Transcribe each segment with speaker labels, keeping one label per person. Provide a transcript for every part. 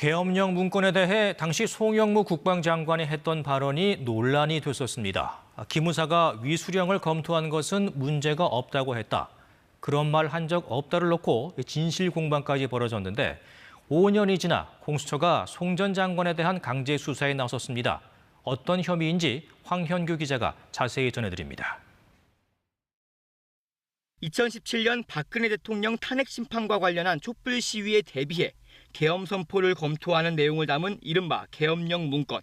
Speaker 1: 계엄령 문건에 대해 당시 송영무 국방장관이 했던 발언이 논란이 됐었습니다. 기무사가 위수령을 검토한 것은 문제가 없다고 했다. 그런 말 한 적 없다를 놓고 진실 공방까지 벌어졌는데 5년이 지나 공수처가 송 전 장관에 대한 강제 수사에 나섰습니다. 어떤 혐의인지 황현규 기자가 자세히 전해드립니다.
Speaker 2: 2017년 박근혜 대통령 탄핵 심판과 관련한 촛불 시위에 대비해 계엄 선포를 검토하는 내용을 담은 이른바 계엄령 문건.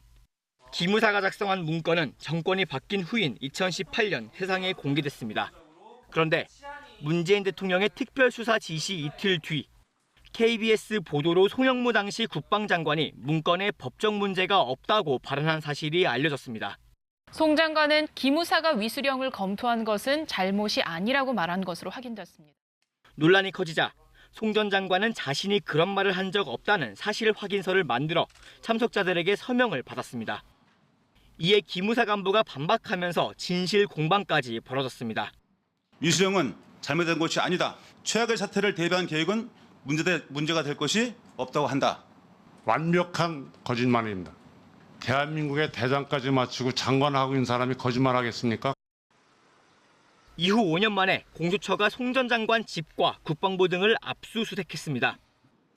Speaker 2: 기무사가 작성한 문건은 정권이 바뀐 후인 2018년 세상에 공개됐습니다. 그런데 문재인 대통령의 특별수사 지시 이틀 뒤 KBS 보도로 송영무 당시 국방장관이 문건에 법적 문제가 없다고 발언한 사실이 알려졌습니다.
Speaker 3: 송 장관은 기무사가 위수령을 검토한 것은 잘못이 아니라고 말한 것으로 확인됐습니다.
Speaker 2: 논란이 커지자 송 전 장관은 자신이 그런 말을 한 적 없다는 사실 확인서를 만들어 참석자들에게 서명을 받았습니다. 이에 기무사 간부가 반박하면서 진실 공방까지 벌어졌습니다.
Speaker 4: 위수령은 잘못된 것이 아니다. 최악의 사태를 대비한 계획은 문제가 될 것이 없다고 한다.
Speaker 5: 완벽한 거짓말입니다. 대한민국의 대장까지 마치고 장관하고 있는 사람이 거짓말하겠습니까?
Speaker 2: 이후 5년 만에 공수처가 송 전 장관 집과 국방부 등을 압수수색했습니다.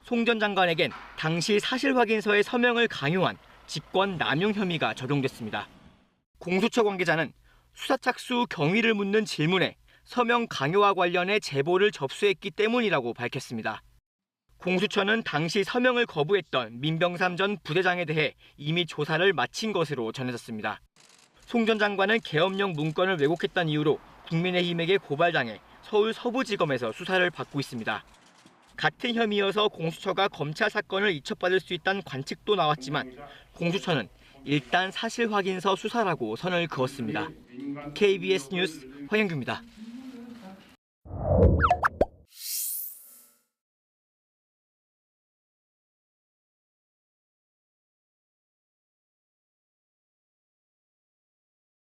Speaker 2: 송 전 장관에겐 당시 사실 확인서의 서명을 강요한 직권 남용 혐의가 적용됐습니다. 공수처 관계자는 수사 착수 경위를 묻는 질문에 서명 강요와 관련해 제보를 접수했기 때문이라고 밝혔습니다. 공수처는 당시 서명을 거부했던 민병삼 전 부대장에 대해 이미 조사를 마친 것으로 전해졌습니다. 송 전 장관은 계엄령 문건을 왜곡했다는 이유로 국민의힘에게 고발당해 서울 서부지검에서 수사를 받고 있습니다. 같은 혐의여서 공수처가 검찰 사건을 이첩받을 수 있다는 관측도 나왔지만 공수처는 일단 사실 확인서 수사라고 선을 그었습니다. KBS 뉴스 황현규입니다.